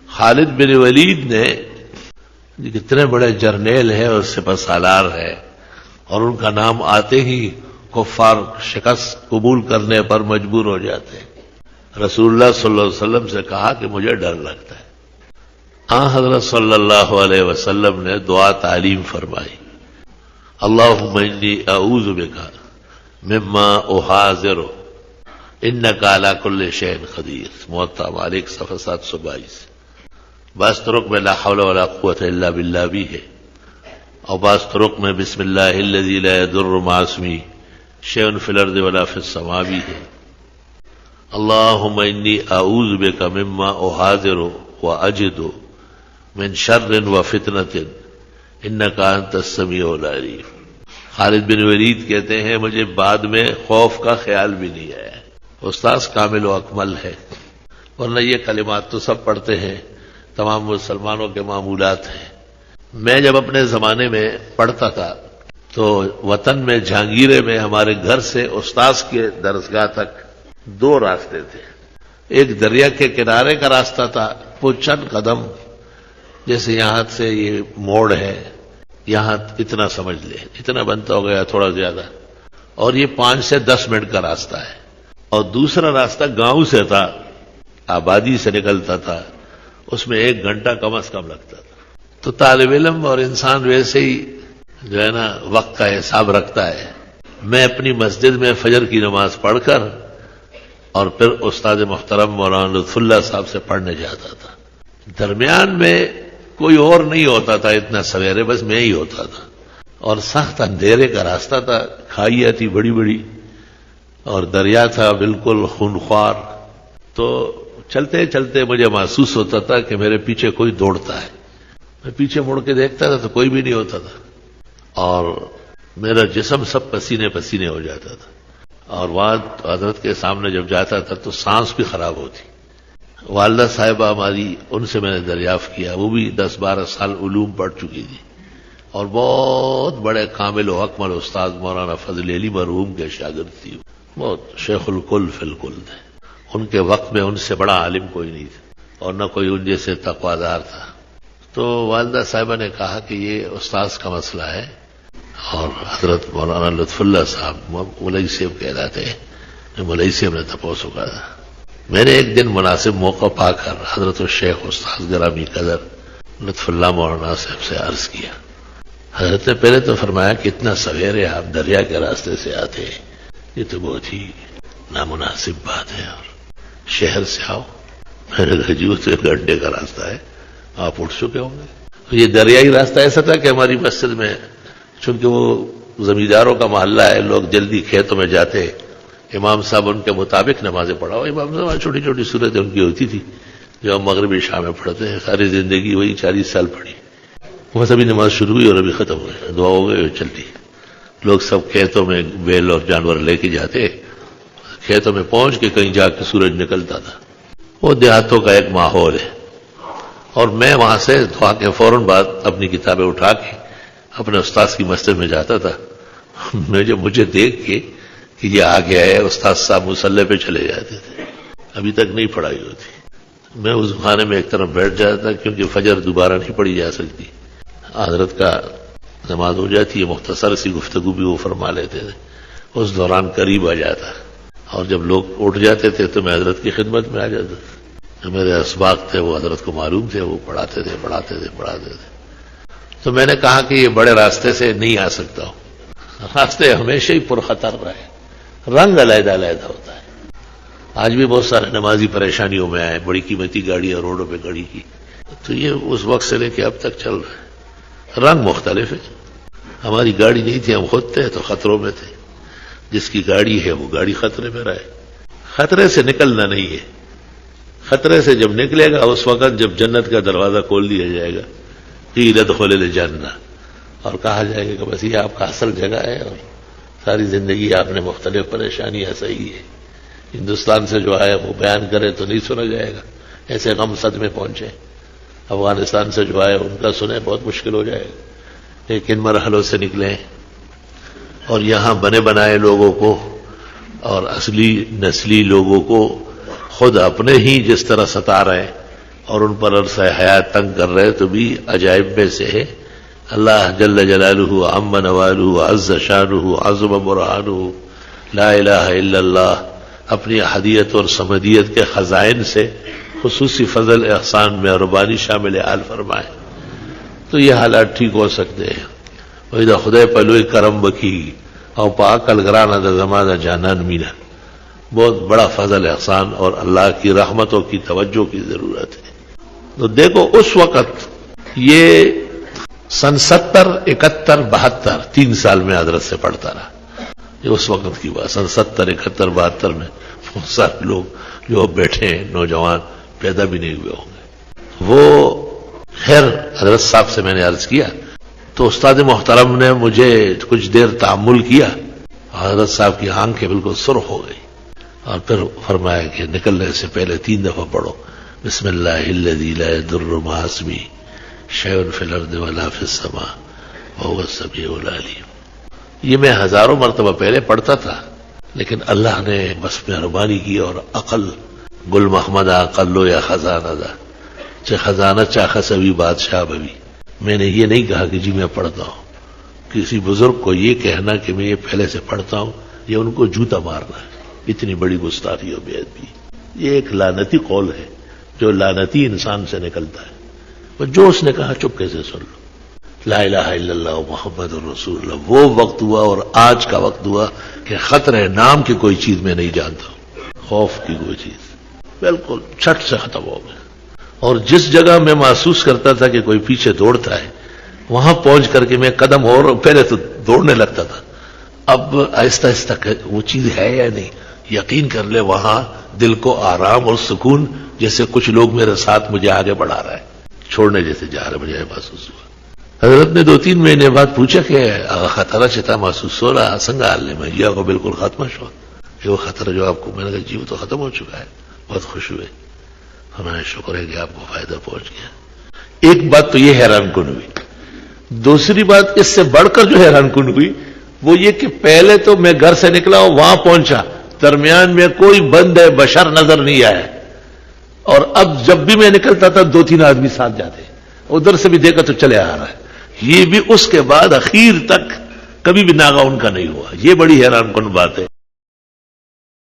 خالد بن ولید نے کتنے بڑے جرنیل ہیں اور سپہ سالار ہے، اور ان کا نام آتے ہی کفار شکست قبول کرنے پر مجبور ہو جاتے ہیں۔ رسول اللہ صلی اللہ علیہ وسلم سے کہا کہ مجھے ڈر لگتا ہے۔ حضرت صلی اللہ علیہ وسلم نے دعا تعلیم فرمائی، اللہم انی اعوذ بک مما احاذر انک علی کل شیء قدیر، موطا مالک صفحہ 722۔ بعض طرق میں لا حول ولا قوت الا باللہ بھی ہے، اور بعض طرق میں بسم اللہ الذی لا یضر مع اسمہ شیء فی الارض ولا فی السماء بھی ہے۔ اللہم انی اعوذ بک مما احاذر واجد من شر وفتنۃ انک انت السمیع العلیم۔ خالد بن ولید کہتے ہیں مجھے بعد میں خوف کا خیال بھی نہیں آیا۔ استاذ کامل و اکمل ہے، ورنہ یہ کلمات تو سب پڑھتے ہیں، تمام مسلمانوں کے معمولات ہیں۔ میں جب اپنے زمانے میں پڑھتا تھا تو وطن میں جہانگیرے میں ہمارے گھر سے استاذ کے درسگاہ تک 2 راستے تھے۔ ایک دریا کے کنارے کا راستہ تھا، وہ چند قدم، جیسے یہاں سے یہ موڑ ہے، یہاں اتنا سمجھ لے، اتنا بنتا ہو گیا تھوڑا زیادہ، اور یہ 5 سے 10 منٹ کا راستہ ہے۔ اور دوسرا راستہ گاؤں سے تھا، آبادی سے نکلتا تھا، اس میں 1 گھنٹہ کم از کم لگتا تھا۔ تو طالب علم اور انسان ویسے ہی جو ہے نا وقت کا حساب رکھتا ہے۔ میں اپنی مسجد میں فجر کی نماز پڑھ کر اور پھر استاد محترم مولانا لطف اللہ صاحب سے پڑھنے جاتا تھا۔ درمیان میں کوئی اور نہیں ہوتا تھا اتنا سویرے، بس میں ہی ہوتا تھا، اور سخت اندھیرے کا راستہ تھا، کھائیاں تھی بڑی بڑی، اور دریا تھا بالکل خونخوار۔ تو چلتے چلتے مجھے محسوس ہوتا تھا کہ میرے پیچھے کوئی دوڑتا ہے۔ میں پیچھے مڑ کے دیکھتا تھا تو کوئی بھی نہیں ہوتا تھا، اور میرا جسم سب پسینے پسینے ہو جاتا تھا، اور وہاں حضرت کے سامنے جب جاتا تھا تو سانس بھی خراب ہوتی۔ والدہ صاحبہ ہماری، ان سے میں نے دریافت کیا، وہ بھی 10-12 سال علوم پڑھ چکی تھی، اور بہت بڑے کامل و اکمل استاد مولانا فضل علی مرحوم کے شاگرد تھی، بہت شیخ الکل فی الکل تھے۔ ان کے وقت میں ان سے بڑا عالم کوئی نہیں تھا، اور نہ کوئی ان جیسے تقویدار تھا۔ تو والدہ صاحبہ نے کہا کہ یہ استاذ کا مسئلہ ہے، اور حضرت مولانا لطف اللہ صاحب مولوی صاحب کہہ رہے تھے، مولوی صاحب نے تپوس کہا تھا۔ میں نے ایک دن مناسب موقع پا کر حضرت الشیخ استاذ گرامی قدر لطف اللہ مولانا صاحب سے عرض کیا۔ حضرت نے پہلے تو فرمایا کہ اتنا سویرے آپ دریا کے راستے سے آتے ہیں، یہ تو بہت ہی نامناسب بات ہے، اور شہر سے آؤ۔ میں نے کہا جی وہ تو 1 گھنٹے کا راستہ ہے، آپ اٹھ چکے ہوں گے۔ یہ دریائی راستہ ایسا تھا کہ ہماری مسجد میں، چونکہ وہ زمینداروں کا محلہ ہے، لوگ جلدی کھیتوں میں جاتے، امام صاحب ان کے مطابق نمازیں پڑھاؤ۔ امام صاحب چھوٹی چھوٹی صورتیں ان کی ہوتی تھی جو ہم مغربی شام میں پڑھتے ہیں، ساری زندگی وہی 40 سال پڑھی، بس ابھی نماز شروع ہوئی اور ابھی ختم ہوئی، دعا ہو گئی چلتی۔ لوگ سب کھیتوں میں بیل اور جانور لے کے جاتے، کھیتوں میں پہنچ کے کہیں جا کے سورج نکلتا تھا۔ وہ دیہاتوں کا ایک ماحول ہے، اور میں وہاں سے دعا کے فوراً بعد اپنی کتابیں اٹھا کے اپنے استاذ کی مسجد میں جاتا تھا۔ مجھے دیکھ کے کہ یہ آ گیا ہے، استاد صاحب مصلی پہ چلے جاتے تھے، ابھی تک نہیں پڑھائی ہوتی۔ میں اس خانے میں ایک طرف بیٹھ جاتا تھا، کیونکہ فجر دوبارہ نہیں پڑھی جا سکتی، حضرت کا نماز ہو جاتی ہے، مختصر سی گفتگو بھی وہ فرما لیتے تھے، اس دوران قریب آ جاتا، اور جب لوگ اٹھ جاتے تھے تو میں حضرت کی خدمت میں آ جاتا تھا۔ میرے اسباق تھے، وہ حضرت کو معلوم تھے، وہ پڑھاتے تھے۔ تو میں نے کہا کہ یہ بڑے راستے سے نہیں آ سکتا ہوں، راستے ہمیشہ ہی پرخطر رہے، رنگ علیحدہ علیحدہ ہوتا ہے۔ آج بھی بہت سارے نمازی پریشانیوں میں آئے، بڑی قیمتی گاڑیاں روڈوں پہ کھڑی کی، تو یہ اس وقت سے لے کے اب تک چل رہا ہے۔ رنگ مختلف ہے، ہماری گاڑی نہیں تھی، ہم خود تھے تو خطروں میں تھے، جس کی گاڑی ہے وہ گاڑی خطرے میں رہے۔ خطرے سے نکلنا نہیں ہے، خطرے سے جب نکلے گا اس وقت جب جنت کا دروازہ کھول دیا جائے گا، قیل ادخل الجنہ، اور کہا جائے گا کہ بس یہ آپ کا اصل جگہ ہے، اور ساری زندگی آپ نے مختلف پریشانیاں سہی ہے۔ ہندوستان سے جو آئے وہ بیان کرے تو نہیں سنا جائے گا، ایسے غم صدمے پہنچے۔ افغانستان سے جو آئے ان کا سنیں بہت مشکل ہو جائے گا، لیکن مرحلوں سے نکلیں، اور یہاں بنے بنائے لوگوں کو اور اصلی نسلی لوگوں کو خود اپنے ہی جس طرح ستا رہے ہیں، اور ان پر عرصہ حیات تنگ کر رہے تو بھی عجائب میں سے ہے. اللہ جل جلالہ عم نوالہ عز شانہ عظم برہانہ لا الہ الا اللہ اپنی احدیت اور صمدیت کے خزائن سے خصوصی فضل احسان مہربانی شامل حال فرمائے تو یہ حالات ٹھیک ہو سکتے ہیں. وَإِذَا خدای پلوئی کرم بکی اور پاکل گرانا دا زمانہ جانان مینا. بہت بڑا فضل احسان اور اللہ کی رحمتوں کی توجہ کی ضرورت ہے. تو دیکھو اس وقت یہ سن 70 71 72 3 سال میں حضرت سے پڑھتا رہا. یہ اس وقت کی بات. سن 70 71 72 میں بہت سارے لوگ جو بیٹھے ہیں نوجوان پیدا بھی نہیں ہوئے ہوں گے. وہ خیر حضرت صاحب سے میں نے عرض کیا تو استاد محترم نے مجھے کچھ دیر تأمل کیا. حضرت صاحب کی آنکھیں بالکل سرخ ہو گئی اور پھر فرمایا کہ نکلنے سے پہلے 3 دفعہ پڑھو بسم اللہ الذی لا یضر مع اسمہ شیء فی الارض ولا فی السماء وهو السمیع العلیم. یہ میں ہزاروں مرتبہ پہلے پڑھتا تھا لیکن اللہ نے بس مہربانی کی اور عقل گل محمد عقلو یا خزانہ دا چاہے خزانہ چاہا سبھی بادشاہ بھوی. میں نے یہ نہیں کہا کہ جی میں پڑھتا ہوں. کسی بزرگ کو یہ کہنا کہ میں یہ پہلے سے پڑھتا ہوں یہ ان کو جوتا مارنا ہے. اتنی بڑی گستاخی و بے ادبی. یہ ایک لعنتی قول ہے جو لعنتی انسان سے نکلتا ہے. جو اس نے کہا چپکے سے سن لو. لا الہ الا اللہ محمد الرسول اللہ. وہ وقت ہوا اور آج کا وقت ہوا کہ خطرہ نام کی کوئی چیز میں نہیں جانتا ہوں. خوف کی کوئی چیز بالکل چھٹ سے ختم ہو گیا. اور جس جگہ میں محسوس کرتا تھا کہ کوئی پیچھے دوڑتا ہے وہاں پہنچ کر کے میں قدم اور پہلے تو دوڑنے لگتا تھا. اب آہستہ آہستہ وہ چیز ہے یا نہیں یقین کر لے وہاں دل کو آرام اور سکون جیسے کچھ لوگ میرے ساتھ مجھے آگے بڑھا رہا ہے چھوڑنے جیسے جا رہے مجھے محسوس ہوا. حضرت نے 2-3 مہینے بعد پوچھا کہ خطرہ چتا محسوس ہو رہا سنگا حال میں یہ کو بالکل ختم شو کہ وہ خطرہ جو آپ کو میں نے کہا جی وہ تو ختم ہو چکا ہے. بہت خوش ہوئے. ہمارا شکر ہے کہ آپ کو فائدہ پہنچ گیا. ایک بات تو یہ حیران کن ہوئی. دوسری بات اس سے بڑھ کر جو حیران کن ہوئی وہ یہ کہ پہلے تو میں گھر سے نکلا اور وہاں پہنچا درمیان میں کوئی بند بشر نظر نہیں آیا اور اب جب بھی میں نکلتا تھا 2-3 آدمی ساتھ جاتے ادھر سے بھی دیکھا تو چلے آ رہا ہے. یہ بھی اس کے بعد اخیر تک کبھی بھی ناغہ ان کا نہیں ہوا. یہ بڑی حیران کن بات ہے.